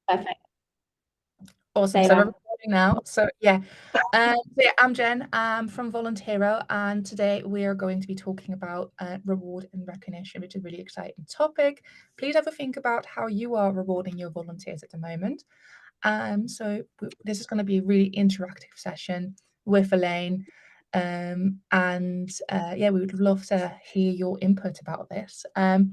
Perfect. Awesome. Say So we're that. recording now. I'm Jen. I'm from Voluntero, and today we are going to be talking about reward and recognition, which is a really exciting topic. Please have a think about how you are rewarding your volunteers at the moment. This is going to be a really interactive session with Elaine. We would love to hear your input about this. I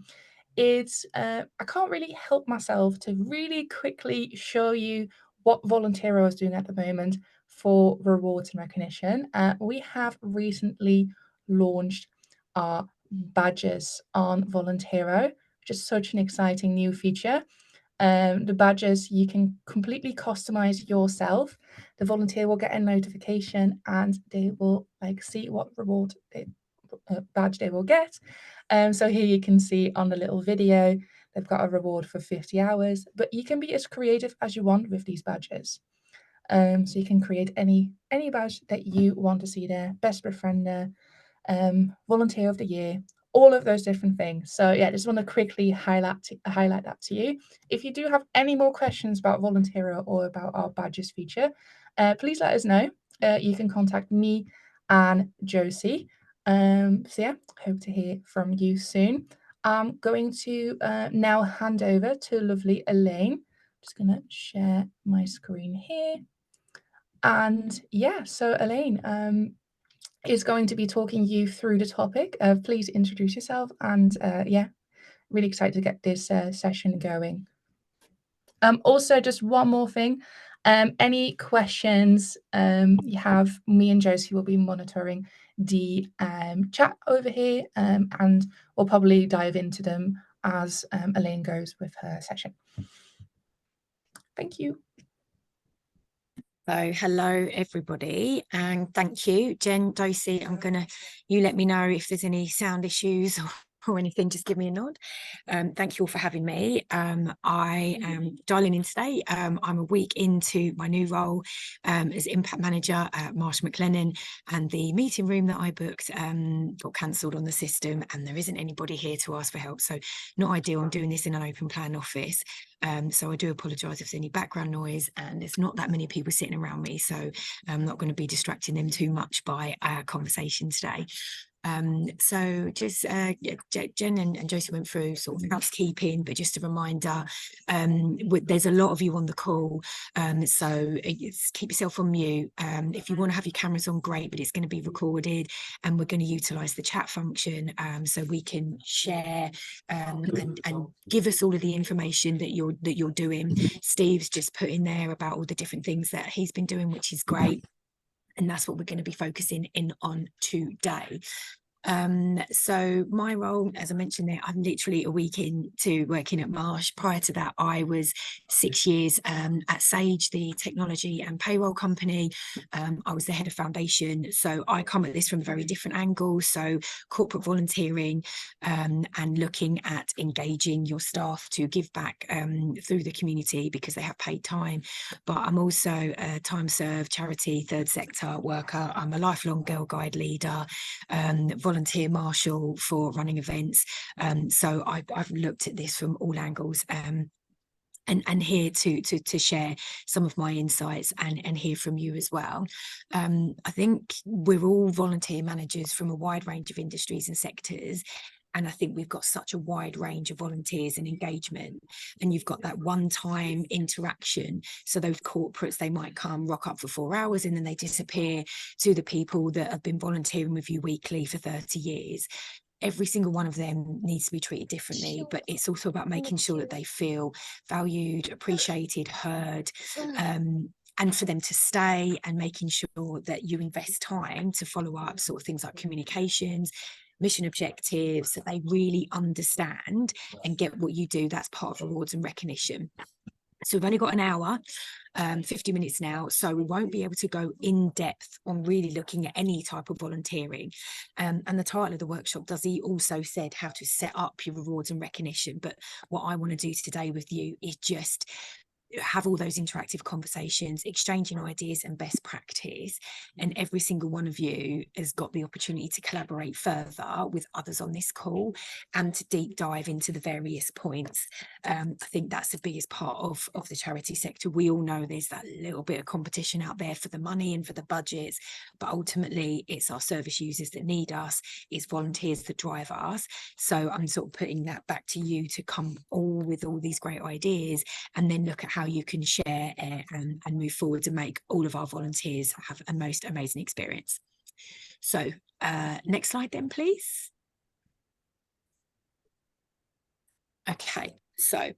can't really help myself to really quickly show you what Voluntero is doing at the moment for rewards and recognition. We have recently launched our badges on Voluntero, which is such an exciting new feature. The badges you can completely customize yourself. The volunteer will get a notification and they will see what badge they will get. So here you can see on the little video, they've got a reward for 50 hours, but you can be as creative as you want with these badges. So you can create any badge that you want to see there, best befriender, volunteer of the year, all of those different things. So yeah, just want to quickly highlight that to you. If you do have any more questions about Voluntero or about our badges feature, please let us know. You can contact me and Josie. Hope to hear from you soon. I'm going to now hand over to lovely Elaine. Just going to share my screen here. And so Elaine is going to be talking you through the topic. Please introduce yourself and really excited to get this session going. Also, just one more thing. Any questions you have, me and Josie will be monitoring the chat over here, and we'll probably dive into them as Elaine goes with her session. Thank you. So hello everybody, and thank you, Jen, Josie. You let me know if there's any sound issues or anything, just give me a nod. Thank you all for having me. I am dialing in today. I'm a week into my new role as impact manager at Marshall McLennan, and the meeting room that I booked got cancelled on the system, and there isn't anybody here to ask for help. So not ideal. I'm doing this in an open plan office. So I do apologise if there's any background noise, and there's not that many people sitting around me, so I'm not going to be distracting them too much by our conversation today. Jen and Josie went through sort of housekeeping, but just a reminder, there's a lot of you on the call, so keep yourself on mute. If you want to have your cameras on, great, but it's going to be recorded, and we're going to utilise the chat function so we can share and give us all of the information that you're doing. Steve's just put in there about all the different things that he's been doing, which is great. And that's what we're going to be focusing in on today. So my role, as I mentioned there, I'm literally a week into working at Marsh. Prior to that, I was 6 years at Sage, the technology and payroll company. I was the head of foundation. So I come at this from a very different angle. So corporate volunteering and looking at engaging your staff to give back through the community because they have paid time. But I'm also a time served charity, third sector worker. I'm a lifelong Girl Guide leader, volunteer marshal for running events. So I've looked at this from all angles. And here to share some of my insights and hear from you as well. I think we're all volunteer managers from a wide range of industries and sectors. And I think we've got such a wide range of volunteers and engagement. And you've got that one-time interaction. So those corporates, they might come, rock up for 4 hours, and then they disappear, to the people that have been volunteering with you weekly for 30 years. Every single one of them needs to be treated differently, but it's also about making sure that they feel valued, appreciated, heard, and for them to stay, and making sure that you invest time to follow up sort of things like communications, mission objectives, that they really understand and get what you do. That's part of rewards and recognition. So we've only got an hour, 50 minutes now, so we won't be able to go in depth on really looking at any type of volunteering. And the title of the workshop also said how to set up your rewards and recognition. But what I want to do today with you is just have all those interactive conversations, exchanging ideas and best practice. And every single one of you has got the opportunity to collaborate further with others on this call and to deep dive into the various points. I think that's the biggest part of the charity sector. We all know there's that little bit of competition out there for the money and for the budgets, but ultimately it's our service users that need us, it's volunteers that drive us. So I'm sort of putting that back to you to come all with all these great ideas, and then look at how you can share and move forward to make all of our volunteers have a most amazing experience. So next slide then, please. Okay, so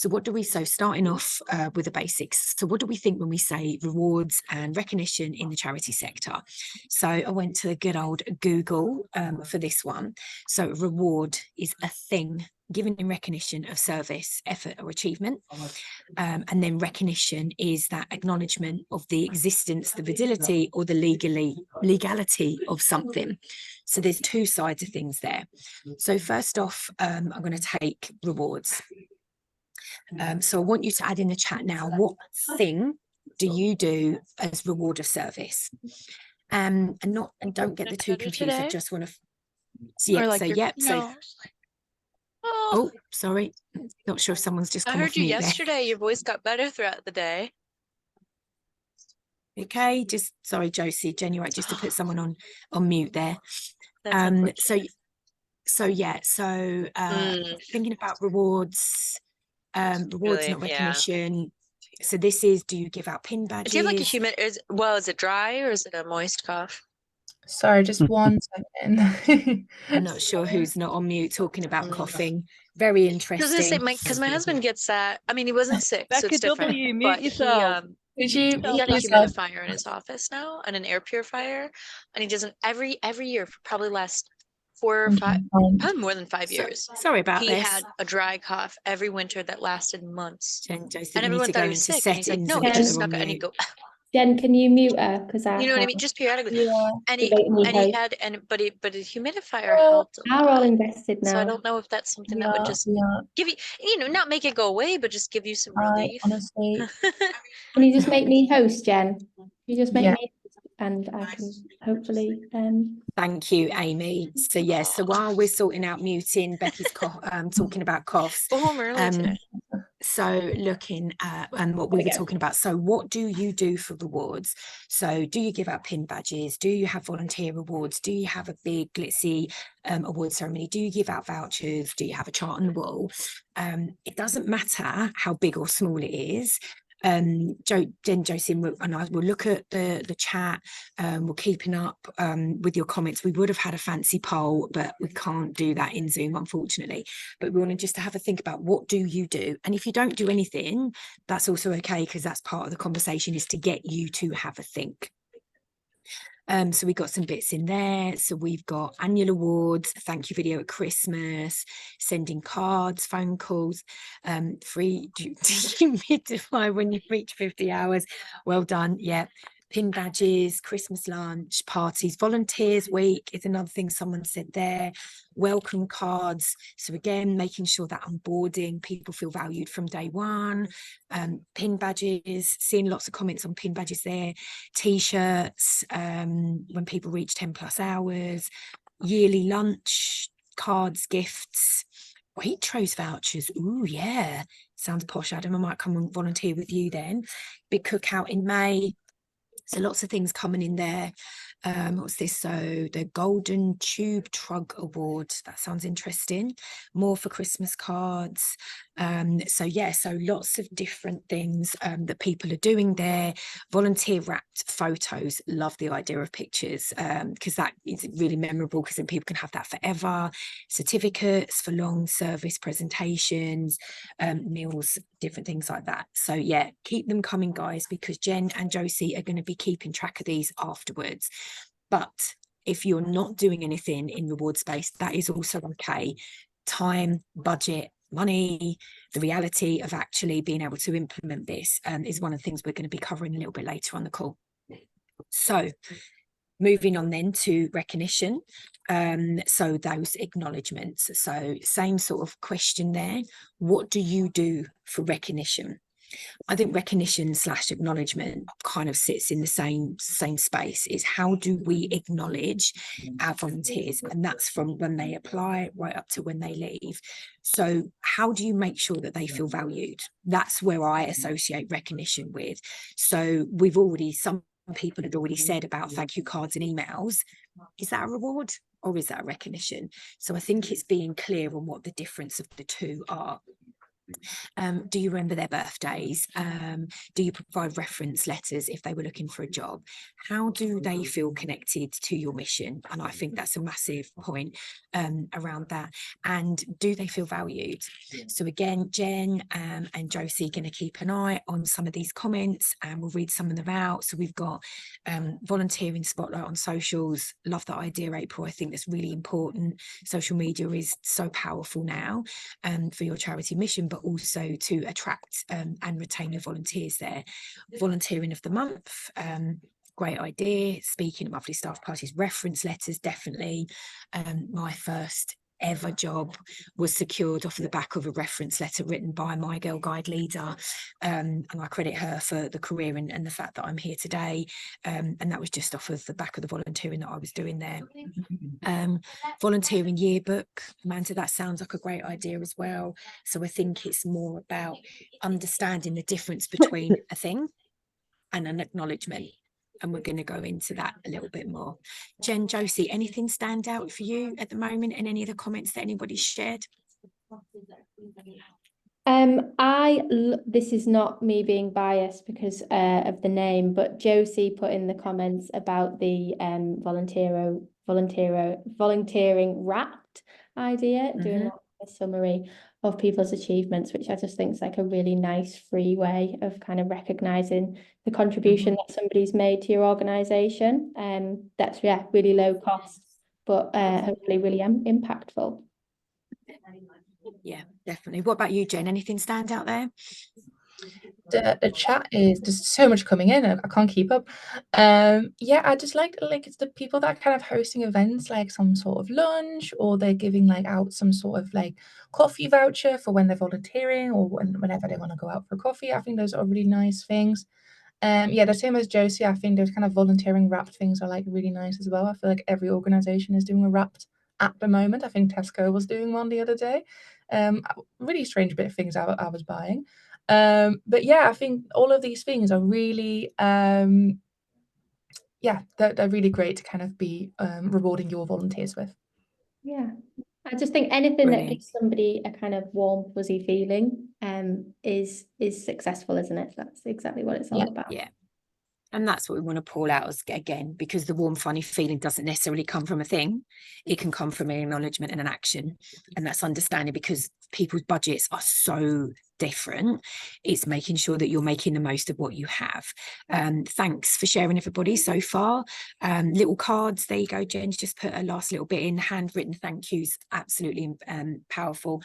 what do we, starting off with the basics. So what do we think when we say rewards and recognition in the charity sector? So I went to good old Google for this one. So reward is a thing given in recognition of service, effort or achievement. And then recognition is that acknowledgement of the existence, the validity or the legality of something. So there's two sides of things there. So first off, I'm going to take rewards. So I want you to add in the chat now, what thing do you do as reward of service? And don't get the two confused. I just want to, Oh, sorry. Not sure if someone's just come off mute there. I heard you yesterday. Your voice got better throughout the day. Okay, sorry, Josie, Jen, you're right, just to put someone on mute there. Thinking about rewards, really, not recognition. Yeah. So this is, do you give out pin badges? Do you have like a humid, is it dry or is it a moist cough? Sorry, just 1 second. I'm not sure who's not on mute talking about coughing. Very interesting. Because my husband gets that. I mean, he wasn't sick, so it's different. W, mute yourself. He got a humidifier in his office now and an air purifier, and he doesn't every year for probably last 4 or 5, probably more than 5 years. Sorry about this. He had a dry cough every winter that lasted months. Jen, and everyone thought he was sick. And he's like, no, it's just not going to go. Jen, can you mute her? Because you know what I mean, just periodically. Yeah. And he had, but a humidifier helped. Are all invested now. So I don't know if that's something that would just give you, not make it go away, but just give you some relief. Honestly, can you just make me host, Jen? You just make me, and I can hopefully. Thank you, Amy. So yes, so while we're sorting out muting, Becky's talking about coughs. So looking at what we were talking about. So what do you do for rewards? So do you give out pin badges? Do you have volunteer awards? Do you have a big glitzy award ceremony? Do you give out vouchers? Do you have a chart on the wall? It doesn't matter how big or small it is. Jen, Josie and I will look at the chat. We're keeping up with your comments. We would have had a fancy poll, but we can't do that in Zoom, unfortunately. But we want to just have a think about, what do you do? And if you don't do anything, that's also okay, because that's part of the conversation, is to get you to have a think. So we've got some bits in there. So we've got annual awards, a thank you video at Christmas, sending cards, phone calls, free humidify when you reach 50 hours. Well done. Yeah. Pin badges, Christmas lunch, parties, volunteers week is another thing someone said there. Welcome cards. So again, making sure that onboarding, people feel valued from day one. Pin badges, seeing lots of comments on pin badges there. T-shirts, when people reach 10+ hours. Yearly lunch, cards, gifts. Waitrose vouchers. Ooh, yeah. Sounds posh, Adam. I might come and volunteer with you then. Big cookout in May. So lots of things coming in there. What's this? So the Golden Tube Trug Award. That sounds interesting. More for Christmas cards. So lots of different things that people are doing there. Volunteer wrapped photos. Love the idea of pictures, because that is really memorable, because then people can have that forever. Certificates for long service presentations, meals, different things like that. So yeah, keep them coming, guys, because Jen and Josie are going to be keeping track of these afterwards. But if you're not doing anything in reward space, that is also okay. Time, budget, money, the reality of actually being able to implement this is one of the things we're going to be covering a little bit later on the call. So moving on then to recognition. So those acknowledgements. So same sort of question there. What do you do for recognition? I think recognition / acknowledgement kind of sits in the same space. Is how do we acknowledge our volunteers? And that's from when they apply right up to when they leave. So how do you make sure that they feel valued? That's where I associate recognition with. So some people had already said about thank you cards and emails. Is that a reward or is that a recognition? So I think it's being clear on what the difference of the two are. Do you remember their birthdays? Do you provide reference letters if they were looking for a job? How do they feel connected to your mission? And I think that's a massive point around that. And do they feel valued? So again, Jen and Josie are going to keep an eye on some of these comments and we'll read some of them out. So we've got volunteering spotlight on socials. Love that idea, April. I think that's really important. Social media is so powerful now for your charity mission, but also to attract and retain your volunteers there. Volunteering of the month, great idea. Speaking of monthly staff parties, reference letters, definitely. My first ever job was secured off of the back of a reference letter written by my Girl Guide leader, and I credit her for the career and the fact that I'm here today, and that was just off of the back of the volunteering that I was doing there. Volunteering yearbook, Amanda, that sounds like a great idea as well. So I think it's more about understanding the difference between a thing and an acknowledgement. And we're going to go into that a little bit more. Jen, Josie, anything stand out for you at the moment in any of the comments that anybody's shared? This is not me being biased because of the name, but Josie put in the comments about the volunteering wrapped idea, doing a summary of people's achievements, which I just think is like a really nice free way of kind of recognizing the contribution that somebody's made to your organization. That's really low cost, but hopefully really impactful. Yeah, definitely. What about you, Jen? Anything stand out there? The chat is just so much coming in and I can't keep up. Yeah, I just like it's the people that are kind of hosting events, like some sort of lunch, or they're giving like out some sort of like coffee voucher for when they're volunteering or whenever they want to go out for coffee. I think those are really nice things. Yeah, the same as Josie. I think those kind of volunteering wrapped things are like really nice as well. I feel like every organization is doing a wrapped at the moment. I think Tesco was doing one the other day. Really strange bit of things I was buying. But yeah, I think all of these things are really yeah, they're really great to kind of be rewarding your volunteers with. Yeah, I just think anything that gives somebody a kind of warm, fuzzy feeling is successful, isn't it? That's exactly what it's all about. Yeah. And that's what we want to pull out as, again, because the warm, funny feeling doesn't necessarily come from a thing. It can come from an acknowledgement and an action. And that's understanding, because people's budgets are so different. It's making sure that you're making the most of what you have. Thanks for sharing, everybody, so far. Little cards. There you go, Jen. Just put a last little bit in. Handwritten thank yous. Absolutely powerful.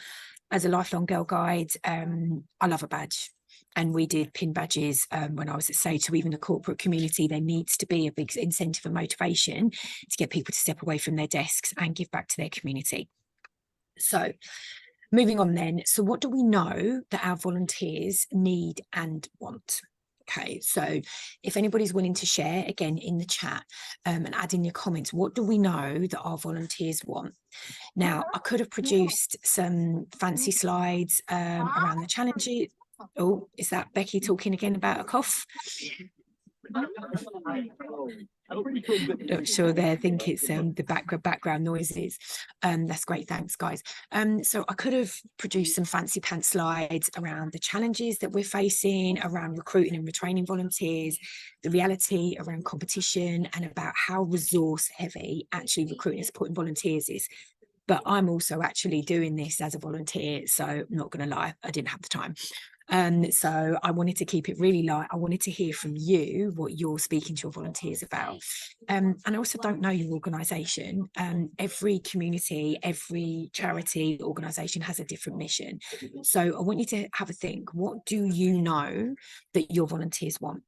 As a lifelong Girl Guide, I love a badge. And we did pin badges when I was at Sage. So even the corporate community, there needs to be a big incentive and motivation to get people to step away from their desks and give back to their community. So moving on then. So what do we know that our volunteers need and want? Okay, so if anybody's willing to share, again, in the chat and add in your comments, what do we know that our volunteers want? Now, I could have produced some fancy slides around the challenges. Oh, is that Becky talking again about a cough? Not sure there. I think it's the background noises. That's great. Thanks, guys. So I could have produced some fancy pants slides around the challenges that we're facing around recruiting and retraining volunteers, the reality around competition, and about how resource heavy actually recruiting and supporting volunteers is. But I'm also actually doing this as a volunteer, so I'm not going to lie, I didn't have the time. So I wanted to keep it really light. I wanted to hear from you what you're speaking to your volunteers about. And I also don't know your organisation. Every community, every charity organisation has a different mission. So I want you to have a think. What do you know that your volunteers want?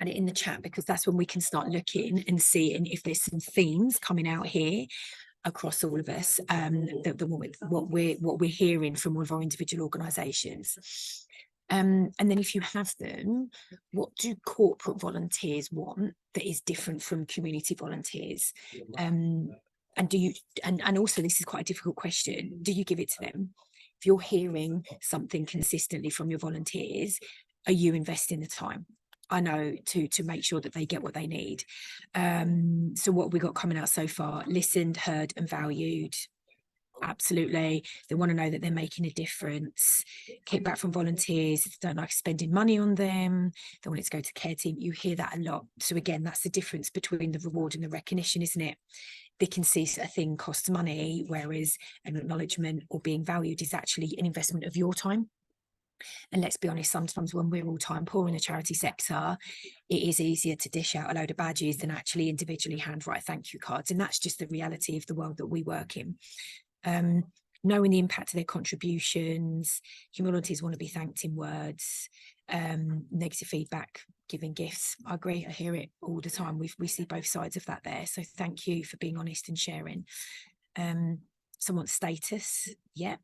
And it in the chat, because that's when we can start looking and seeing if there's some themes coming out here across all of us, what we're hearing from all of our individual organisations. And then if you have them, what do corporate volunteers want that is different from community volunteers? And do you, and also this is quite a difficult question, do you give it to them? If you're hearing something consistently from your volunteers, are you investing the time? I know, to make sure that they get what they need. So what have we got coming out so far? Listened, heard and valued. Absolutely. They want to know that they're making a difference. Kickback from volunteers, they don't like spending money on them, they want it to go to care team. You hear that a lot. So again, that's the difference between the reward and the recognition, isn't it? They can see a thing costs money, whereas an acknowledgement or being valued is actually an investment of your time. And let's be honest, sometimes when we're all time poor in the charity sector, it is easier to dish out a load of badges than actually individually handwrite thank you cards. And that's just the reality of the world that we work in. Knowing the impact of their contributions, volunteers want to be thanked in words, negative feedback, giving gifts. I agree, I hear it all the time. We see both sides of that there. So thank you for being honest and sharing. Someone's status, yeah.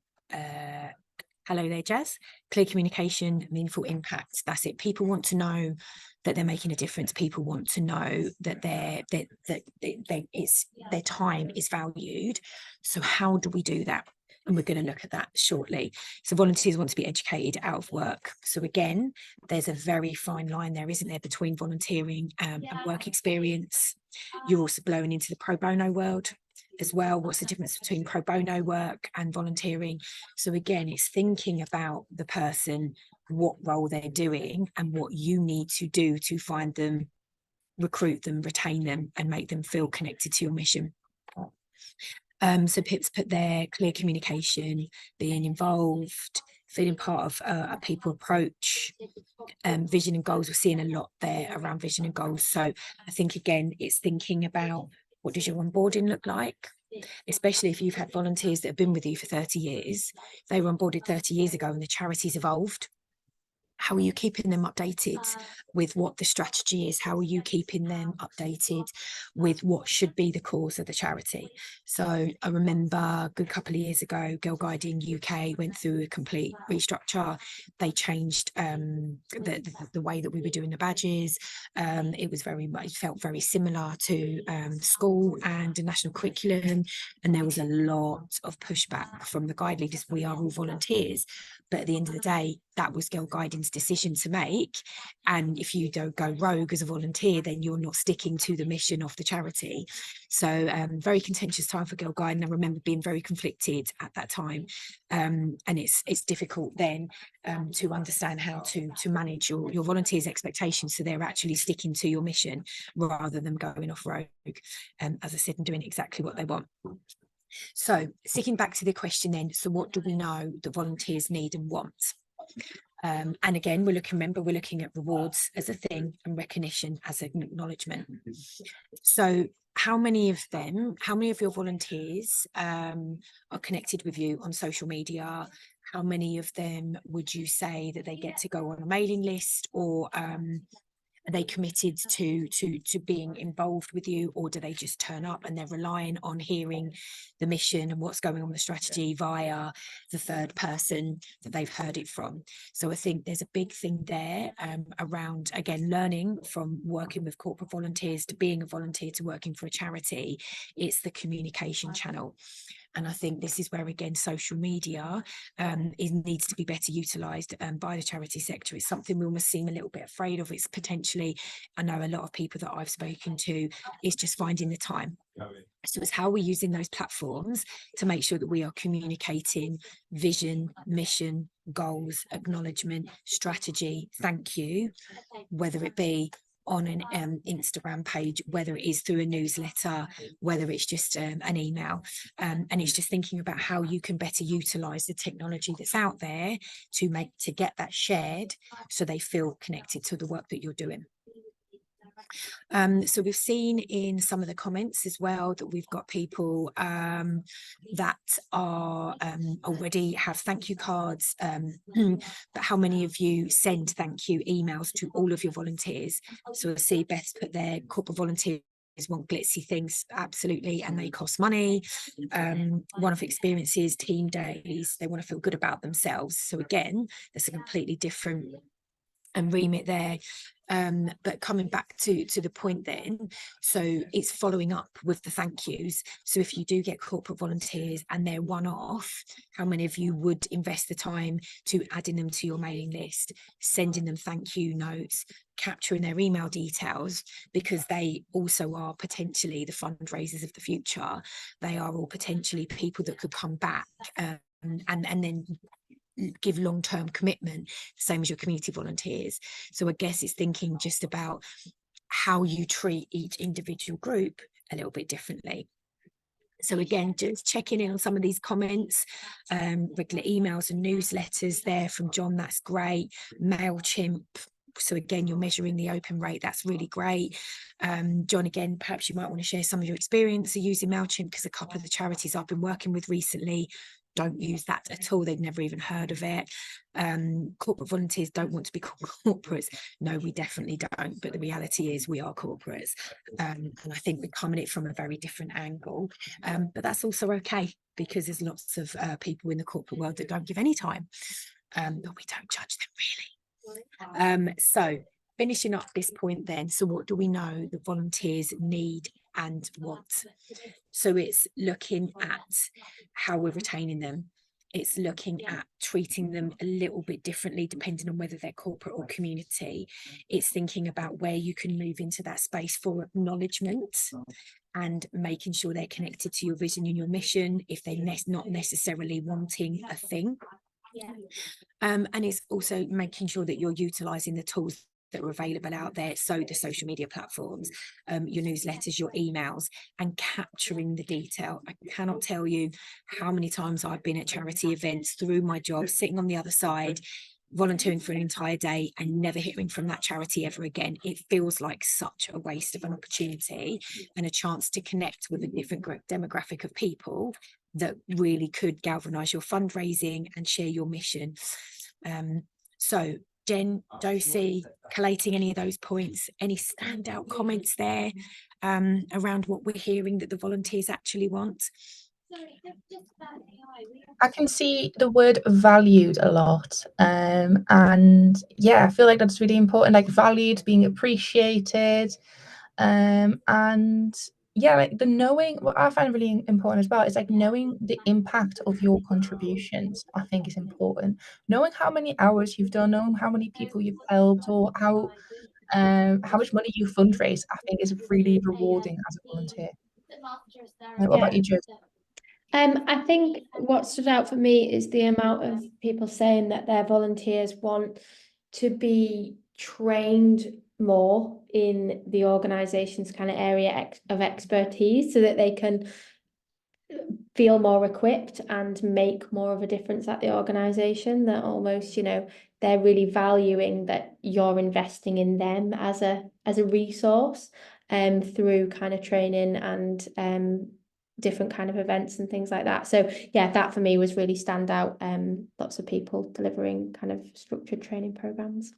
Hello there, Jazz. Clear communication, meaningful impact. That's it. People want to know that they're making a difference. People want to know that their time is valued. So how do we do that? And we're going to look at that shortly. So volunteers want to be educated out of work. So again, there's a very fine line there, isn't there, between volunteering and work experience. You're also blowing into the pro bono world as well. What's the difference between pro bono work and volunteering? So again, it's thinking about the person, what role they're doing and what you need to do to find them, recruit them, retain them and make them feel connected to your mission. So Pip's put there, clear communication, being involved, feeling part of a people approach, vision and goals. We're seeing a lot there around vision and goals. So I think, again, it's thinking about what does your onboarding look like? Especially if you've had volunteers that have been with you for 30 years. They were onboarded 30 years ago and the charity's evolved. How are you keeping them updated with what the strategy is? How are you keeping them updated with what should be the cause of the charity? So I remember a good couple of years ago, Girl Guiding UK went through a complete restructure. They changed the way that we were doing the badges. It felt very similar to school and the national curriculum. And there was a lot of pushback from the guide leaders. We are all volunteers. But at the end of the day, that was Girl Guiding's decision to make. And if you don't go rogue as a volunteer, then you're not sticking to the mission of the charity. So very contentious time for Girl Guiding. I remember being very conflicted at that time. And it's difficult then to understand how to manage your volunteers' expectations so they're actually sticking to your mission rather than going off rogue, as I said, and doing exactly what they want. So sticking back to the question then, so what do we know that volunteers need and want? And again, we're looking at rewards as a thing and recognition as an acknowledgement. So how many of your volunteers are connected with you on social media? How many of them would you say that they get to go on a mailing list, or are they committed to being involved with you, or do they just turn up and they're relying on hearing the mission and what's going on with the strategy via the third person that they've heard it from? So I think there's a big thing there around, again, learning from working with corporate volunteers to being a volunteer to working for a charity. It's the communication channel. And I think this is where, again, social media needs to be better utilised by the charity sector. It's something we almost seem a little bit afraid of. It's potentially, I know a lot of people that I've spoken to, is just finding the time. So it's how we're using those platforms to make sure that we are communicating vision, mission, goals, acknowledgement, strategy, thank you, whether it be on an Instagram page, whether it is through a newsletter, whether it's just an email, and it's just thinking about how you can better utilize the technology that's out there to get that shared so they feel connected to the work that you're doing. So we've seen in some of the comments as well that we've got people that are already have thank you cards, but how many of you send thank you emails to all of your volunteers? So I see Beth put their corporate volunteers want glitzy things, absolutely, and they cost money. One-off experiences, team days, they want to feel good about themselves. So again, there's a completely different remit there. But coming back to the point then, so it's following up with the thank yous. So if you do get corporate volunteers and they're one-off, how many of you would invest the time to adding them to your mailing list, sending them thank you notes, capturing their email details, because they also are potentially the fundraisers of the future. They are all potentially people that could come back and then give long-term commitment, same as your community volunteers. So I guess it's thinking just about how you treat each individual group a little bit differently. So again, just checking in on some of these comments, regular emails and newsletters there from John, that's great. MailChimp, so again, you're measuring the open rate, that's really great. John, again, perhaps you might want to share some of your experience of using MailChimp, because a couple of the charities I've been working with recently don't use that at all. They've never even heard of it. Corporate volunteers don't want to be called corporates. No, we definitely don't. But the reality is we are corporates. And I think we're coming at it from a very different angle. But that's also okay, because there's lots of people in the corporate world that don't give any time. But we don't judge them really. So finishing up this point then, so what do we know the volunteers need and want? So it's looking at how we're retaining them. It's looking at treating them a little bit differently depending on whether they're corporate or community. It's thinking about where you can move into that space for acknowledgement and making sure they're connected to your vision and your mission if they're not necessarily wanting a thing. And it's also making sure that you're utilising the tools that are available out there, so the social media platforms, your newsletters, your emails, and capturing the detail. I cannot tell you how many times I've been at charity events through my job, sitting on the other side, volunteering for an entire day and never hearing from that charity ever again. It feels like such a waste of an opportunity and a chance to connect with a different demographic of people that really could galvanise your fundraising and share your mission. So Jen, Dosie, collating any of those points, any standout comments there around what we're hearing that the volunteers actually want? I can see the word valued a lot. And yeah, I feel like that's really important, like valued, being appreciated. And yeah, like the knowing, what I find really important as well is like knowing the impact of your contributions. I think is important. Knowing how many hours you've done, knowing how many people you've helped, or how much money you fundraise, I think is really rewarding as a volunteer. What about you, Jo? I think what stood out for me is the amount of people saying that their volunteers want to be trained more in the organisation's kind of area of expertise, so that they can feel more equipped and make more of a difference at the organisation. That almost, you know, they're really valuing that you're investing in them as a resource, through kind of training and different kind of events and things like that. So yeah, that for me was really stand out. Lots of people delivering kind of structured training programs.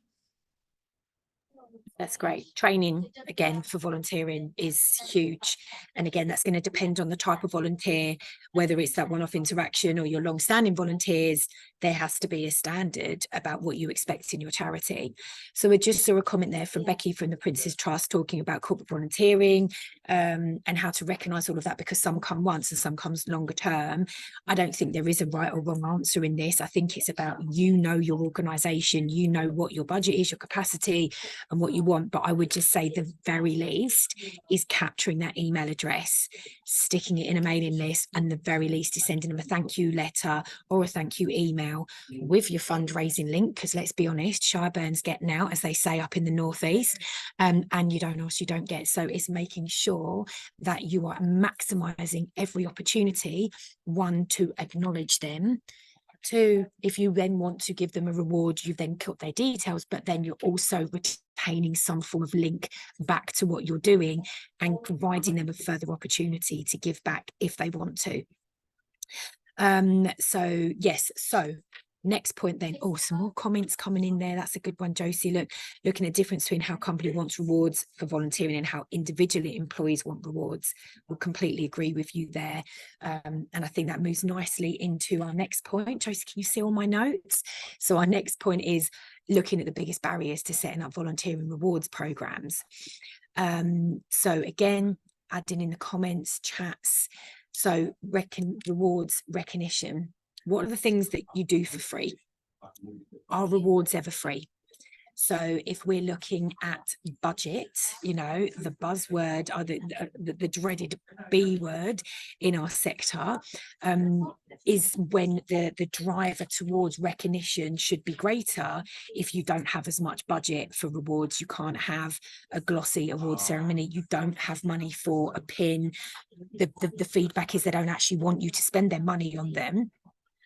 That's great. Training, again, for volunteering is huge. And again, that's going to depend on the type of volunteer, whether it's that one-off interaction or your long-standing volunteers. There has to be a standard about what you expect in your charity. So I just saw a comment there from Becky from the Prince's Trust talking about corporate volunteering and how to recognise all of that, because some come once and some comes longer term. I don't think there is a right or wrong answer in this. I think it's about, you know, your organisation, you know what your budget is, your capacity and what you want. But I would just say the very least is capturing that email address, sticking it in a mailing list, and the very least is sending them a thank you letter or a thank you email with your fundraising link, because let's be honest, Shireburn's getting out, as they say up in the northeast, and you don't ask, you don't get. So it's making sure that you are maximising every opportunity, one, to acknowledge them. Two, if you then want to give them a reward, you then cut their details, but then you're also retaining some form of link back to what you're doing and providing them a further opportunity to give back if they want to. So yes, so Next point then, oh, some more comments coming in there. That's a good one, Josie. Looking at the difference between how company wants rewards for volunteering and how individually employees want rewards. We'll completely agree with you there. And I think that moves nicely into our next point. Josie, can you see all my notes? So our next point is looking at the biggest barriers to setting up volunteering rewards programs. So again, adding in the comments, chats. So rewards recognition. What are the things that you do for free? Are rewards ever free? So if we're looking at budget, you know, the buzzword or the dreaded B word in our sector is when the driver towards recognition should be greater. If you don't have as much budget for rewards, you can't have a glossy award ceremony, you don't have money for a pin. The feedback is they don't actually want you to spend their money on them.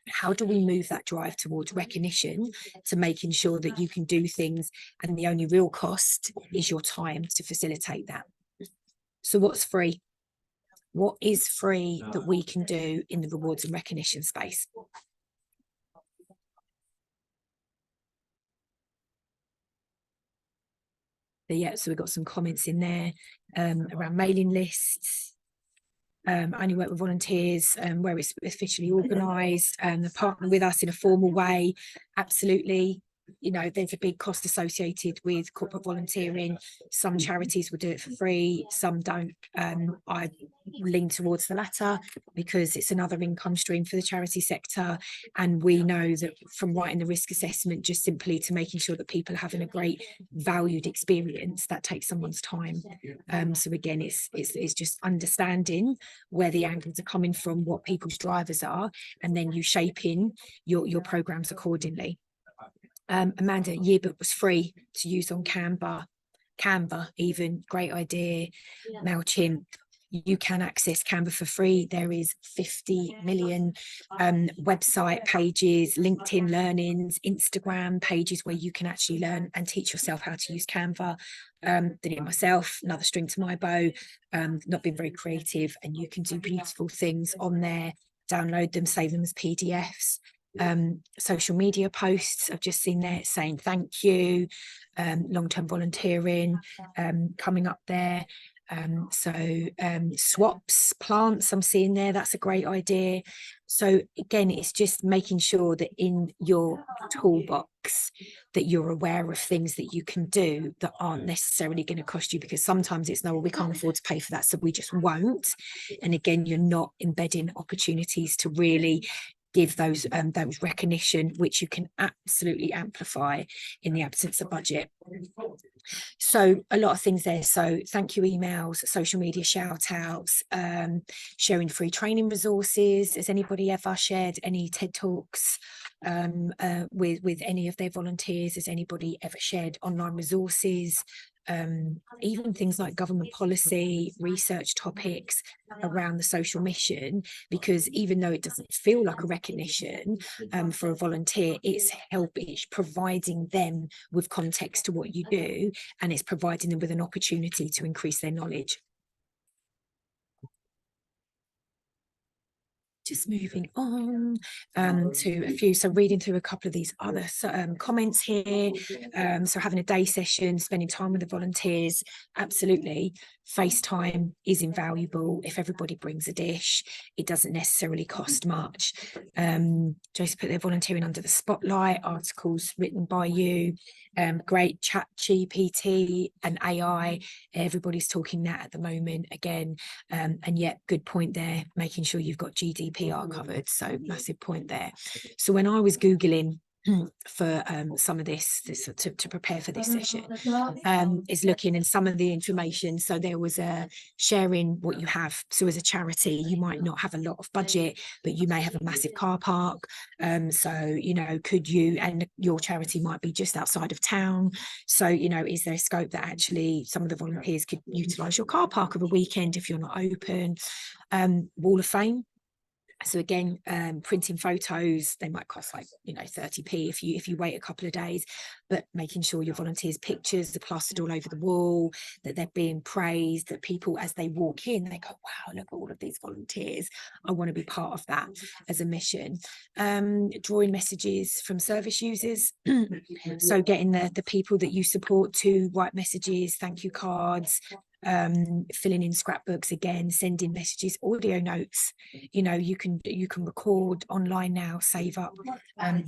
How do we move that drive towards recognition to making sure that you can do things and the only real cost is your time to facilitate that? So what's free? What is free that we can do in the rewards and recognition space? But yeah, so we've got some comments in there around mailing lists. Only work with volunteers where it's officially organised, and partner with us in a formal way. Absolutely. You know, there's a big cost associated with corporate volunteering. Some charities will do it for free, some don't. I lean towards the latter because it's another income stream for the charity sector. And we know that from writing the risk assessment, just simply to making sure that people are having a great valued experience, that takes someone's time. So again, it's just understanding where the angles are coming from, what people's drivers are, and then you shaping your programs accordingly. Amanda, yearbook was free to use on Canva even, great idea. MailChimp, you can access Canva for free. There is 50 million website pages, LinkedIn learnings, Instagram pages where you can actually learn and teach yourself how to use Canva. Did it myself, another string to my bow, not been very creative, and you can do beautiful things on there, download them, save them as PDFs. Social media posts, I've just seen there saying thank you, long-term volunteering coming up there. Swaps, plants, I'm seeing there, that's a great idea. So again, it's just making sure that in your toolbox that you're aware of things that you can do that aren't necessarily going to cost you, because sometimes it's no, well, we can't afford to pay for that, so we just won't. And again, you're not embedding opportunities to really give those recognition, which you can absolutely amplify in the absence of budget. So a lot of things there. So thank you emails, social media shout outs, sharing free training resources. Has anybody ever shared any TED Talks with any of their volunteers? Has anybody ever shared online resources? Even things like government policy, research topics around the social mission, because even though it doesn't feel like a recognition for a volunteer, it's providing them with context to what you do, and it's providing them with an opportunity to increase their knowledge. Just moving on to a few, so reading through a couple of these other comments here. So having a day session, spending time with the volunteers, absolutely. FaceTime is invaluable. If everybody brings a dish, it doesn't necessarily cost much. Just put their volunteering under the spotlight, articles written by you. Great, ChatGPT and AI, everybody's talking that at the moment again, and yet good point there, making sure you've got GDPR covered, so massive point there. So when I was Googling for some of this to prepare for this session, is looking in some of the information. So there was a sharing what you have. So as a charity, you might not have a lot of budget, but you may have a massive car park. So, you know, could you, and your charity might be just outside of town. So, you know, is there a scope that actually some of the volunteers could utilise your car park of a weekend if you're not open? Wall of Fame. So again, printing photos, they might cost like, 30p if you wait a couple of days, but making sure your volunteers' pictures are plastered all over the wall, that they're being praised, that people, as they walk in, they go, wow, look at all of these volunteers. I want to be part of that as a mission. Drawing messages from service users. So getting the people that you support to write messages, thank you cards, filling in scrapbooks, again, sending messages, audio notes. You can record online now, save up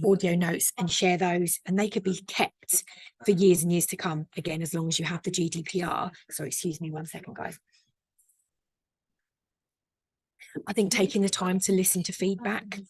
audio notes and share those, and they could be kept for years and years to come, again, as long as you have the GDPR. So excuse me 1 second, guys. I think taking the time to listen to feedback,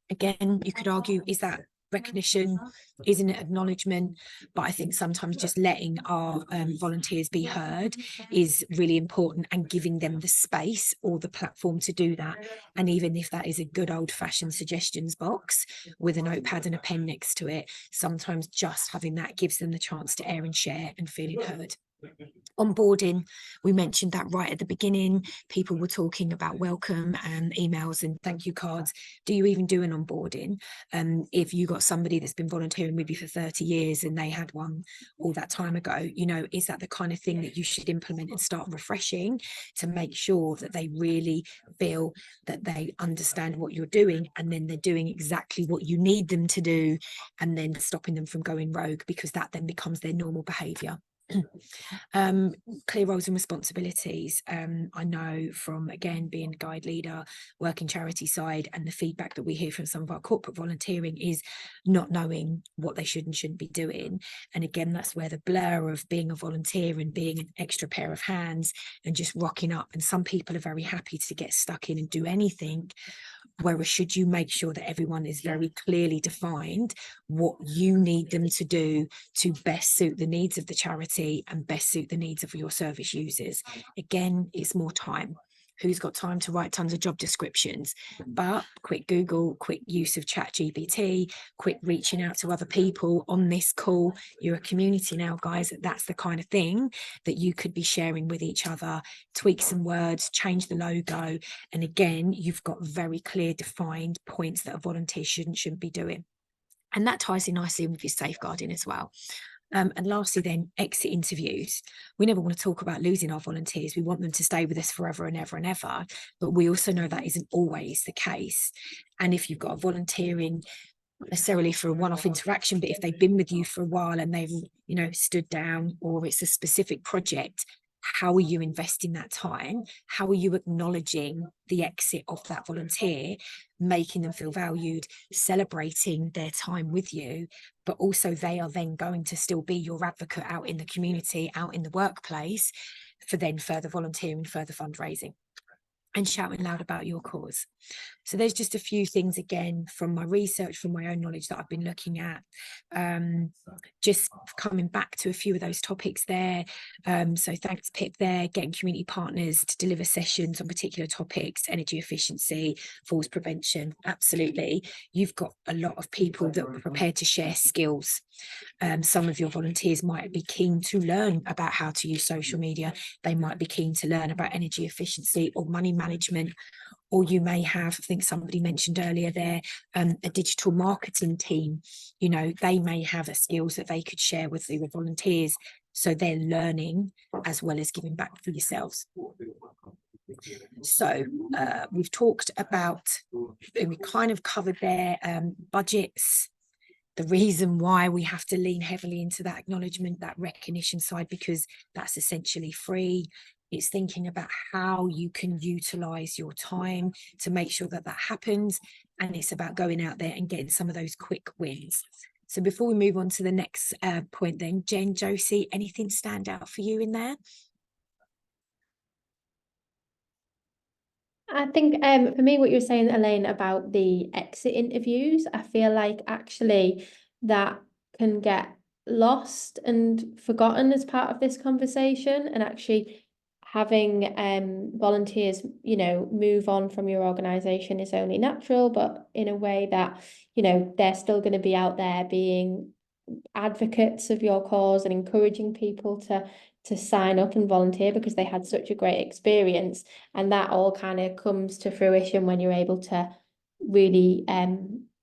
again, you could argue, is that recognition, isn't it acknowledgement? But I think sometimes just letting our volunteers be heard is really important, and giving them the space or the platform to do that. And even if that is a good old-fashioned suggestions box with a notepad and a pen next to it, sometimes just having that gives them the chance to air and share and feeling heard. Onboarding, we mentioned that right at the beginning. People were talking about welcome and emails and thank you cards. Do you even do an onboarding? If you got somebody that's been volunteering with you for 30 years and they had one all that time ago, is that the kind of thing that you should implement and start refreshing to make sure that they really feel that they understand what you're doing, and then they're doing exactly what you need them to do, and then stopping them from going rogue, because that then becomes their normal behavior. Clear roles and responsibilities. I know from, again, being a guide leader, working charity side, and the feedback that we hear from some of our corporate volunteering is not knowing what they should and shouldn't be doing. And again, that's where the blur of being a volunteer and being an extra pair of hands and just rocking up. And some people are very happy to get stuck in and do anything. Whereas should you make sure that everyone is very clearly defined what you need them to do to best suit the needs of the charity and best suit the needs of your service users. Again, it's more time. Who's got time to write tons of job descriptions? But quick Google, quick use of ChatGPT, quick reaching out to other people on this call. You're a community now, guys. That's the kind of thing that you could be sharing with each other. Tweak some words, change the logo. And again, you've got very clear, defined points that a volunteer shouldn't be doing. And that ties in nicely with your safeguarding as well. And lastly, then, exit interviews. We never want to talk about losing our volunteers. We want them to stay with us forever and ever and ever. But we also know that isn't always the case. And if you've got a volunteering necessarily for a one-off interaction, but if they've been with you for a while and they've, stood down, or it's a specific project, how are you investing that time? How are you acknowledging the exit of that volunteer, making them feel valued, celebrating their time with you, but also they are then going to still be your advocate out in the community, out in the workplace, for then further volunteering, further fundraising, and shouting loud about your cause. So there's just a few things, again, from my research, from my own knowledge that I've been looking at, just coming back to a few of those topics there. So thanks, Pip, there, getting community partners to deliver sessions on particular topics, energy efficiency, falls prevention. Absolutely. You've got a lot of people that are prepared to share skills. Some of your volunteers might be keen to learn about how to use social media. They might be keen to learn about energy efficiency or money management. Or you may have, I think somebody mentioned earlier there, a digital marketing team. They may have a skills that they could share with the volunteers. So they're learning as well as giving back for yourselves. So we've talked about, we kind of covered there, budgets, the reason why we have to lean heavily into that acknowledgement, that recognition side, because that's essentially free. It's thinking about how you can utilize your time to make sure that that happens. And it's about going out there and getting some of those quick wins. So before we move on to the next point then, Jen, Josie, anything stand out for you in there? I think for me, what you're saying, Elaine, about the exit interviews, I feel like actually that can get lost and forgotten as part of this conversation, and actually having volunteers, move on from your organisation is only natural, but in a way that, they're still going to be out there being advocates of your cause and encouraging people to sign up and volunteer because they had such a great experience. And that all kind of comes to fruition when you're able to really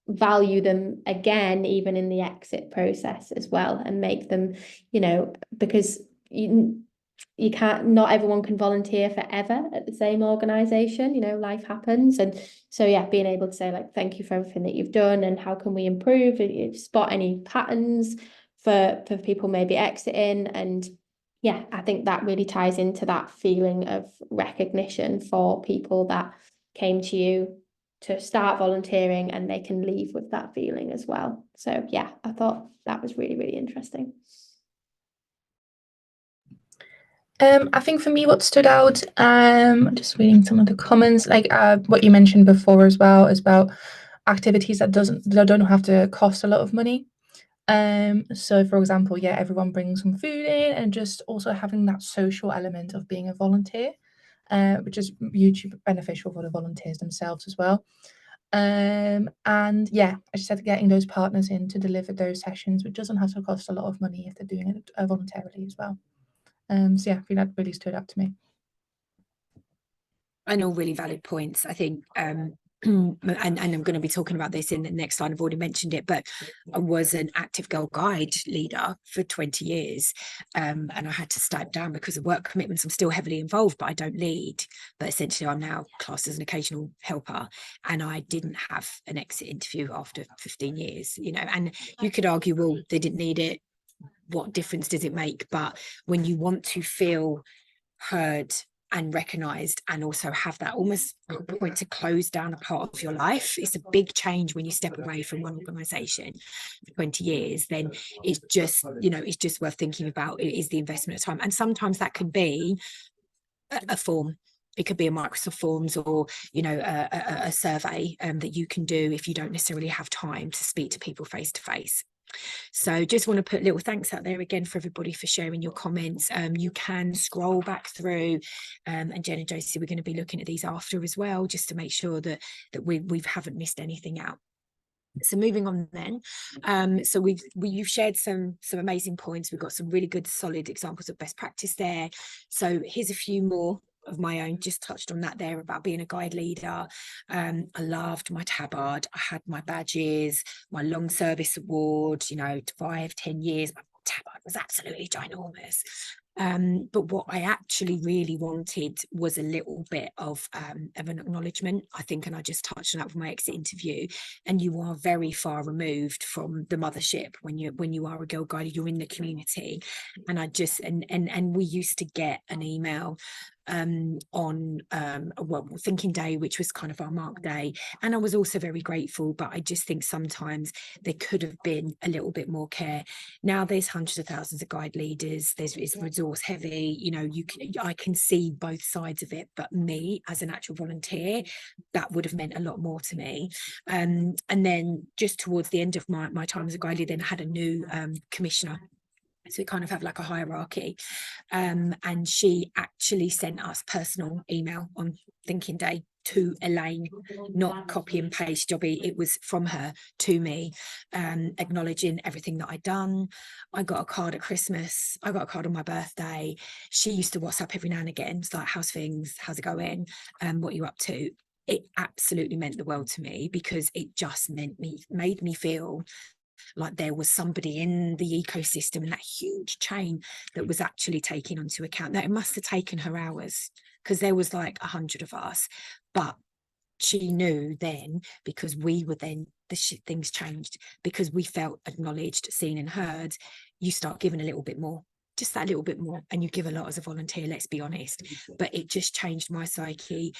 value them again, even in the exit process as well, and make them, you know, because you can't, not everyone can volunteer forever at the same organization, you know, life happens. And so yeah, being able to say like, thank you for everything that you've done and how can we improve, spot any patterns for people maybe exiting. And yeah, I think that really ties into that feeling of recognition for people that came to you to start volunteering, and they can leave with that feeling as well. So yeah, I thought that was really, really interesting. I think for me, what stood out, just reading some of the comments, like what you mentioned before as well, is about activities that don't have to cost a lot of money. So for example, yeah, everyone brings some food in, and just also having that social element of being a volunteer, which is hugely beneficial for the volunteers themselves as well. And yeah, I just said getting those partners in to deliver those sessions, which doesn't have to cost a lot of money if they're doing it voluntarily as well. So yeah, I think that really stood out to me. And all really valid points, I think. And I'm going to be talking about this in the next line. I've already mentioned it, but I was an active Girl Guide leader for 20 years. And I had to step down because of work commitments. I'm still heavily involved, but I don't lead. But essentially, I'm now classed as an occasional helper. And I didn't have an exit interview after 15 years, you know, and you could argue, well, they didn't need it. What difference does it make? But when you want to feel heard and recognized, and also have that almost point to close down a part of your life, it's a big change when you step away from one organization for 20 years. Then it's just, you know, it's just worth thinking about. It is the investment of time, and sometimes that can be a form. It could be a Microsoft Forms, or, you know, a survey that you can do if you don't necessarily have time to speak to people face to face. So just want to put little thanks out there again for everybody for sharing your comments. You can scroll back through, and Jen and Josie, we're going to be looking at these after as well, just to make sure that we haven't missed anything out. So moving on then, so you've shared some amazing points. We've got some really good solid examples of best practice there. So here's a few more of my own. Just touched on that there about being a guide leader. I loved my tabard. I had my badges, my long service award, you know, 5-10 years. My tabard was absolutely ginormous. But what I actually really wanted was a little bit of an acknowledgement, I think, and I just touched on that with my exit interview. And you are very far removed from the mothership when you are a Girl Guide. You're in the community, and I just and we used to get an email on Thinking Day, which was kind of our mark day, and I was also very grateful, but I just think sometimes there could have been a little bit more care. Now there's hundreds of thousands of guide leaders, it's resource heavy, you know, I can see both sides of it, but me as an actual volunteer, that would have meant a lot more to me. And then just towards the end of my time as a guide leader, then I had a new commissioner. So we kind of have like a hierarchy, and she actually sent us personal email on Thinking Day to Elaine, not copy and paste jobby. It was from her to me, acknowledging everything that I'd done. I got a card at Christmas. I got a card on my birthday. She used to WhatsApp every now and again. It's like, how's things? How's it going? What are you up to? It absolutely meant the world to me, because it just made me feel like there was somebody in the ecosystem and that huge chain that was actually taking onto account. Now, it must have taken her hours, because there was like 100 of us, but she knew then, because we were then, things changed, because we felt acknowledged, seen and heard. You start giving a little bit more, just that little bit more, and you give a lot as a volunteer, let's be honest. But it just changed my psyche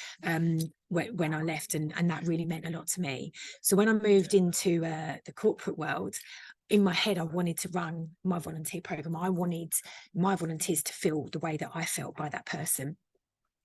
when I left, and that really meant a lot to me. So when I moved into the corporate world, in my head, I wanted to run my volunteer program. I wanted my volunteers to feel the way that I felt by that person.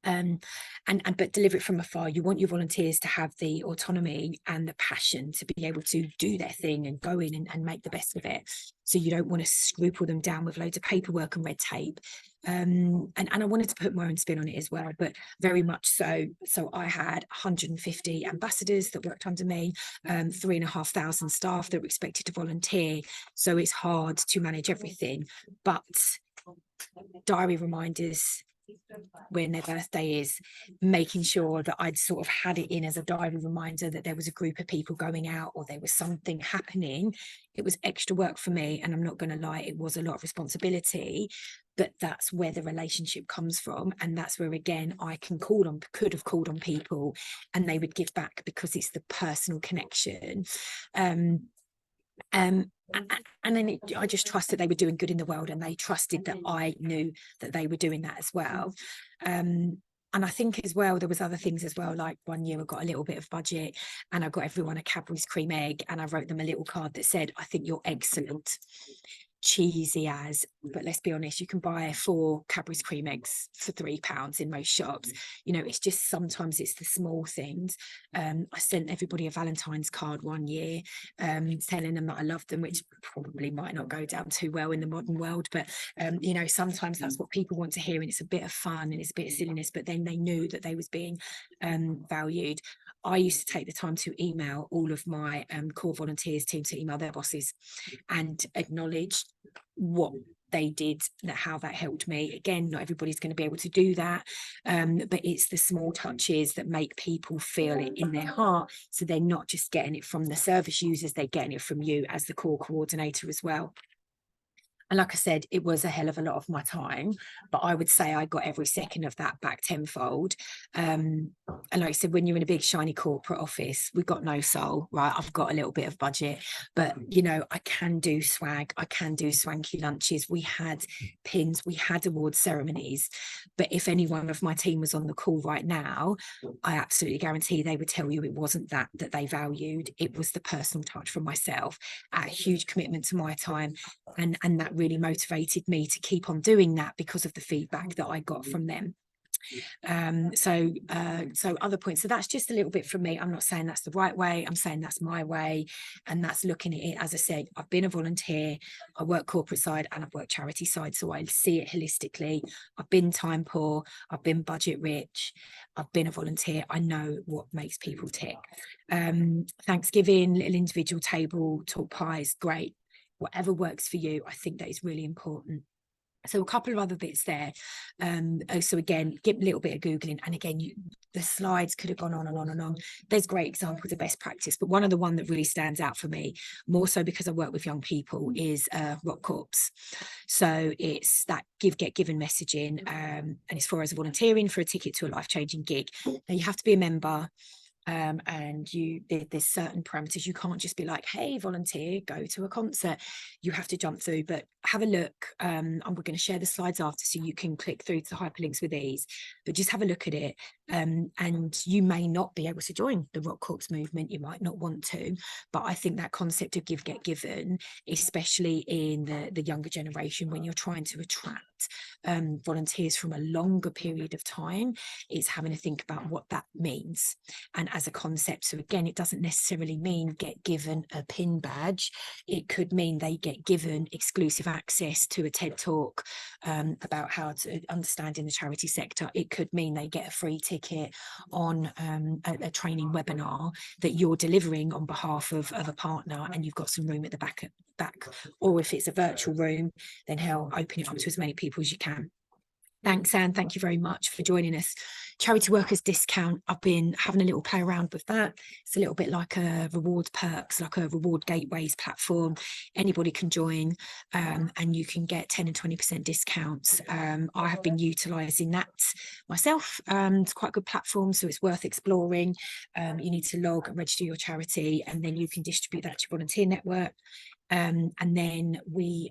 But deliver it from afar. You want your volunteers to have the autonomy and the passion to be able to do their thing and go in and make the best of it. So you don't want to scruple them down with loads of paperwork and red tape. And I wanted to put my own spin on it as well, but very much so. So I had 150 ambassadors that worked under me, 3,500 staff that were expected to volunteer. So it's hard to manage everything, but diary reminders, when their birthday is, making sure that I'd sort of had it in as a diary reminder that there was a group of people going out or there was something happening. It was extra work for me, and I'm not going to lie, it was a lot of responsibility, but that's where the relationship comes from, and that's where, again, I could have called on people and they would give back, because it's the personal connection. And then I just trusted they were doing good in the world, and they trusted that I knew that they were doing that as well. And I think as well, there was other things as well, like one year I got a little bit of budget and I got everyone a Cadbury's cream egg, and I wrote them a little card that said, "I think you're excellent." Cheesy as, but let's be honest, you can buy 4 Cadbury's cream eggs for £3 in most shops. You know, it's just, sometimes it's the small things. I sent everybody a Valentine's card one year, telling them that I loved them, which probably might not go down too well in the modern world, but you know, sometimes that's what people want to hear, and it's a bit of fun and it's a bit of silliness, but then they knew that they was being valued. I used to take the time to email all of my core volunteers team, to email their bosses and acknowledge what they did, how that helped me. Again, not everybody's going to be able to do that, but it's the small touches that make people feel it in their heart, so they're not just getting it from the service users, they're getting it from you as the core coordinator as well. And like I said, it was a hell of a lot of my time, but I would say I got every second of that back tenfold. And like I said, when you're in a big shiny corporate office, we've got no soul, right? I've got a little bit of budget, but you know, I can do swag, I can do swanky lunches. We had pins, we had award ceremonies, but if any one of my team was on the call right now, I absolutely guarantee they would tell you it wasn't that they valued. It was the personal touch from myself, a huge commitment to my time, and that really motivated me to keep on doing that because of the feedback that I got from them. So other points. So that's just a little bit from me. I'm not saying that's the right way, I'm saying that's my way, and that's looking at it, as I said, I've been a volunteer, I work corporate side and I've worked charity side, so I see it holistically. I've been time poor, I've been budget rich, I've been a volunteer, I know what makes people tick. Thanksgiving, little individual table, talk pies, great. Whatever works for you, I think that is really important. So a couple of other bits there. So again, give a little bit of Googling, and again, the slides could have gone on and on and on. There's great examples of best practice, but one of the one that really stands out for me, more so because I work with young people, is Rock Corps. So it's that give, get given messaging, and it's for us volunteering for a ticket to a life-changing gig. Now you have to be a member. And there's certain parameters. You can't just be like, hey, volunteer, go to a concert. You have to jump through, but have a look. And we're going to share the slides after, so you can click through to the hyperlinks with ease, but just have a look at it. And you may not be able to join the Rock Corps movement, you might not want to, but I think that concept of give, get given, especially in the younger generation, when you're trying to attract volunteers from a longer period of time, is having to think about what that means. And as a concept, so again, it doesn't necessarily mean get given a pin badge. It could mean they get given exclusive access to a TED talk about how to understand in the charity sector. It could mean they get a free ticket on a training webinar that you're delivering on behalf of a partner, and you've got some room at the back. Or if it's a virtual room, then hell, open it up to as many people as you can. Thanks, Anne. Thank you very much for joining us. Charity workers discount. I've been having a little play around with that. It's a little bit like a reward perks, like a reward gateways platform. Anybody can join, and you can get 10 and 20% discounts. I have been utilising that myself. It's quite a good platform, so it's worth exploring. You need to log and register your charity, and then you can distribute that to your volunteer network. And then we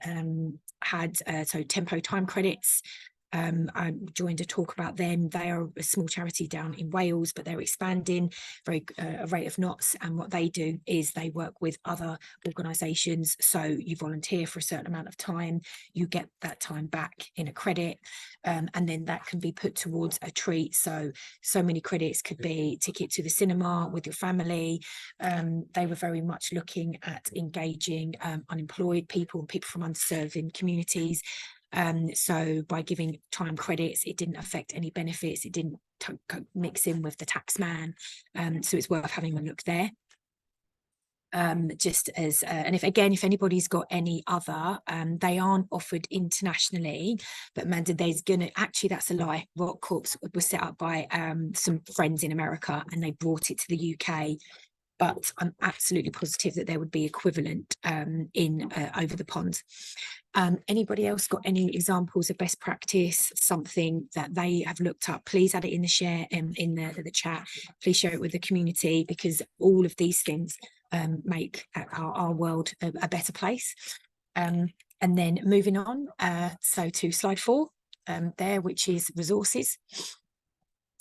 had so Tempo time credits. I joined a talk about them. They are a small charity down in Wales, but they're expanding very a rate of knots. And what they do is they work with other organisations. So you volunteer for a certain amount of time, you get that time back in a credit, and then that can be put towards a treat. So many credits could be ticket to the cinema with your family. They were very much looking at engaging unemployed people and people from underserved communities. So by giving time credits, it didn't affect any benefits, it didn't mix in with the tax man, so it's worth having a look there. just as and if anybody's got any other, they aren't offered internationally, but Amanda, that's a lie. Rock Corps was set up by some friends in America, and they brought it to the UK, but I'm absolutely positive that there would be equivalent in over the pond. Anybody else got any examples of best practice, something that they have looked up? Please add it in the share in the chat. Please share it with the community, because all of these things make our world a better place. And then moving on, so to slide 4 there, which is resources.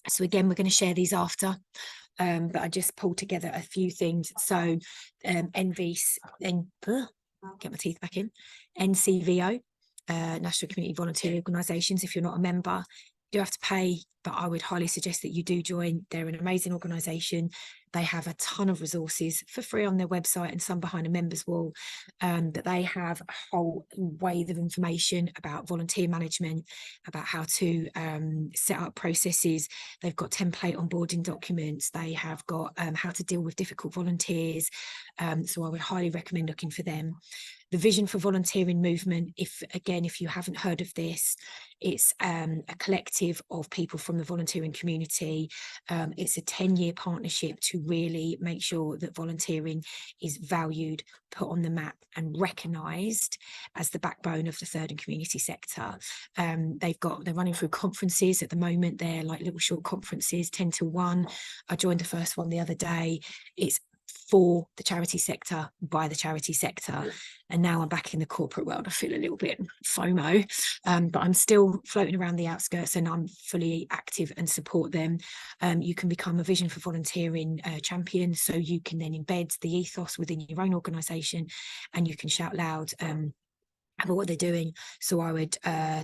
So again, we're going to share these after. But I just pulled together a few things. So NVC, get my teeth back in, NCVO, National Community Volunteer Organisations. If you're not a member, you do have to pay, but I would highly suggest that you do join. They're an amazing organisation. They have a ton of resources for free on their website and some behind a members wall. But they have a whole wave of information about volunteer management, about how to set up processes. They've got template onboarding documents. They have got how to deal with difficult volunteers. So I would highly recommend looking for them. The Vision for Volunteering movement, if you haven't heard of this, it's a collective of people from the volunteering community. It's a 10-year partnership to really make sure that volunteering is valued, put on the map, and recognised as the backbone of the third and community sector. They're running through conferences at the moment. They're like little short conferences, 10 to 1. I joined the first one the other day. It's for the charity sector, by the charity sector. And now I'm back in the corporate world. I feel a little bit FOMO, but I'm still floating around the outskirts, and I'm fully active and support them. You can become a Vision for Volunteering champion, so you can then embed the ethos within your own organisation, and you can shout loud about what they're doing. So I would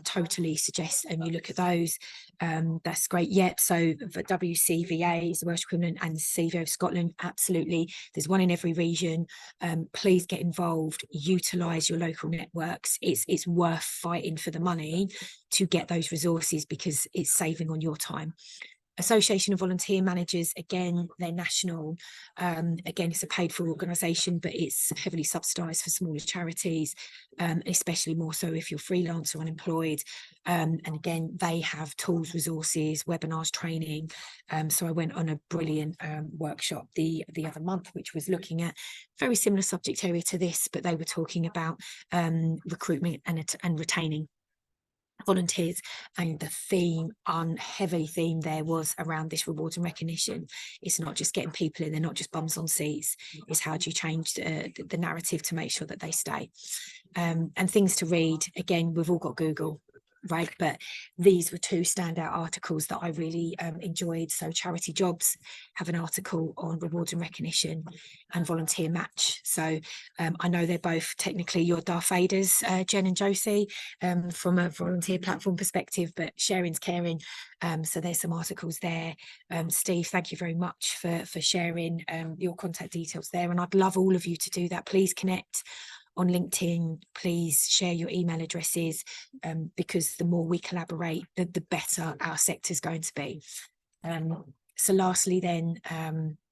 totally suggest you look at those. That's great. Yep. So the WCVA is the Welsh equivalent, and the CVO of Scotland, absolutely. There's one in every region. Please get involved, utilise your local networks. It's worth fighting for the money to get those resources, because it's saving on your time. Association of Volunteer Managers, again, they're national. Again, it's a paid for organisation, but it's heavily subsidised for smaller charities, especially more so if you're freelance or unemployed. And again, they have tools, resources, webinars, training. So I went on a brilliant workshop the other month, which was looking at very similar subject area to this, but they were talking about recruitment and retaining volunteers, and the heavy theme there was around this reward and recognition. It's not just getting people in, they're not just bums on seats. It's how do you change the narrative to make sure that they stay. And things to read, again, we've all got Google, right? But these were 2 standout articles that I really enjoyed. So Charity Jobs have an article on reward and recognition, and Volunteer Match. So I know they're both technically your Darth Vaders, Jen and Josie, from a volunteer platform perspective, but sharing's caring. So there's some articles there. Steve, thank you very much for sharing your contact details there, and I'd love all of you to do that. Please connect on LinkedIn, please share your email addresses, because the more we collaborate, the better our sector is going to be. So lastly then,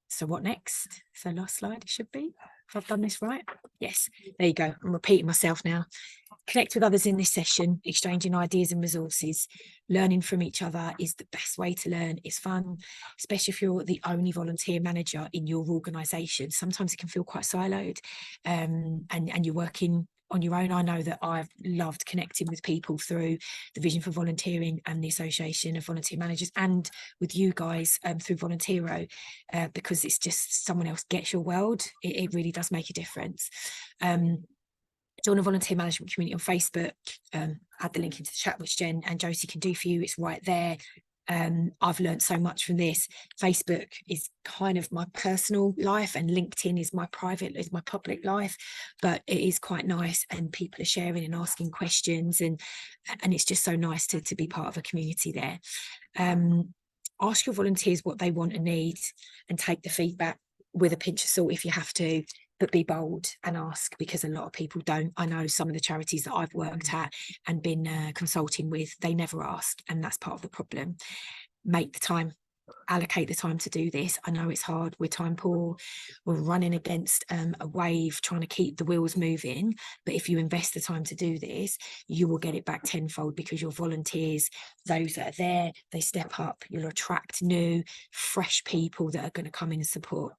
so what next? So last slide, it should be, if I've done this right. Yes, there you go. I'm repeating myself now. Connect with others in this session, exchanging ideas and resources. Learning from each other is the best way to learn. It's fun, especially if you're the only volunteer manager in your organisation. Sometimes it can feel quite siloed, and you're working on your own. I know that I've loved connecting with people through the Vision for Volunteering and the Association of Volunteer Managers, and with you guys through Volunteero, because it's just someone else gets your world. It really does make a difference. Join a volunteer management community on Facebook. Add the link into the chat, which Jen and Josie can do for you. It's right there. I've learned so much from this. Facebook is kind of my personal life, and LinkedIn is my public life, but it is quite nice, and people are sharing and asking questions, and it's just so nice to be part of a community there. Ask your volunteers what they want and need, and take the feedback with a pinch of salt if you have to, but be bold and ask, because a lot of people don't. I know some of the charities that I've worked at and been consulting with, they never ask, and that's part of the problem. Make the time. allocate the time to do this. I know it's hard, we're time poor, we're running against a wave trying to keep the wheels moving, but if you invest the time to do this, you will get it back tenfold, because your volunteers, those that are there, they step up, you'll attract new fresh people that are going to come in and support.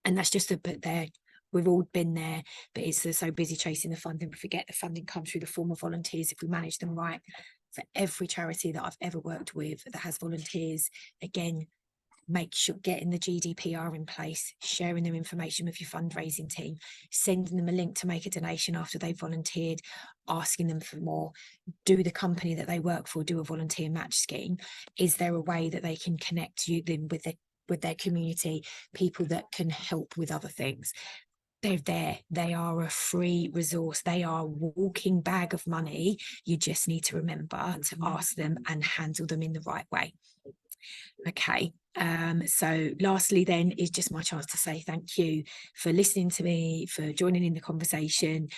And that's just a bit there. We've all been there, but it's so busy chasing the funding, we forget the funding comes through the form of volunteers if we manage them right. For every charity that I've ever worked with that has volunteers, again, make sure getting the GDPR in place, sharing their information with your fundraising team, sending them a link to make a donation after they've volunteered, asking them for more. Do the company that they work for do a volunteer match scheme? Is there a way that they can connect you then with their community, people that can help with other things? They're there. They are a free resource. They are a walking bag of money. You just need to remember to ask them and handle them in the right way. Okay. So lastly then is just my chance to say thank you for listening to me, for joining in the conversation.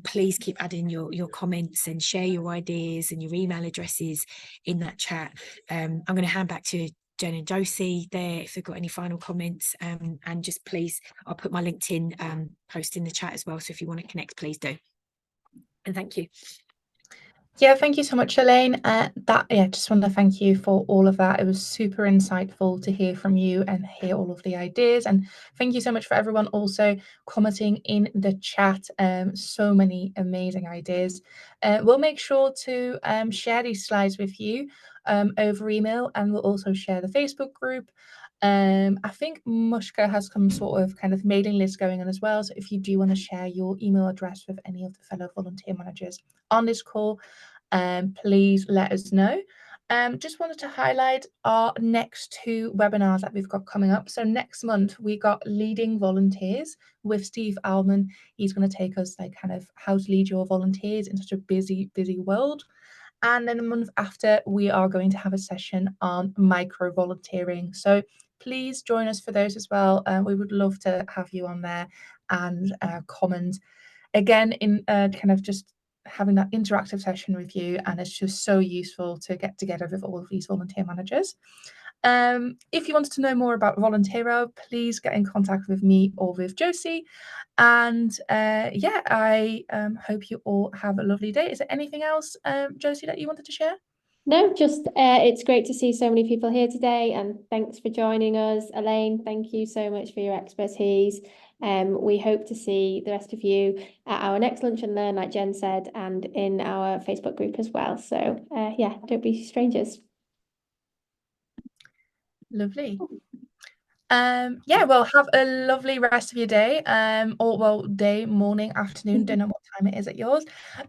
Please keep adding your comments and share your ideas and your email addresses in that chat. I'm going to hand back to Jen and Josie there if they've got any final comments, and just please, I'll put my LinkedIn post in the chat as well, so if you want to connect, please do. And thank you. Yeah, thank you so much, Elaine. Just want to thank you for all of that. It was super insightful to hear from you and hear all of the ideas. And thank you so much for everyone also commenting in the chat. So many amazing ideas. We'll make sure to share these slides with you over email, and we'll also share the Facebook group. I think Mushka has some sort of kind of mailing list going on as well. So if you do want to share your email address with any of the fellow volunteer managers on this call, please let us know. Just wanted to highlight our next 2 webinars that we've got coming up. So next month we got Leading Volunteers with Steve Alman. He's going to take us like kind of how to lead your volunteers in such a busy world. And then the month after, we are going to have a session on micro volunteering. So please join us for those as well. We would love to have you on there and comment again in kind of just having that interactive session with you. And it's just so useful to get together with all of these volunteer managers. If you wanted to know more about Voluntero, please get in contact with me or with Josie. And I hope you all have a lovely day. Is there anything else, Josie, that you wanted to share? No, just it's great to see so many people here today, and thanks for joining us. Elaine, thank you so much for your expertise. We hope to see the rest of you at our next Lunch and Learn, like Jen said, and in our Facebook group as well. So don't be strangers. Lovely. Well, have a lovely rest of your day, day, morning, afternoon, don't know what time it is at yours.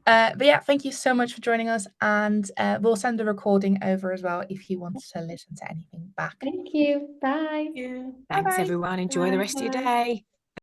Thank you so much for joining us, and we'll send the recording over as well if you want to listen to anything back. Thank you. Bye. Thanks, Bye-bye. everyone. Enjoy the rest of your day.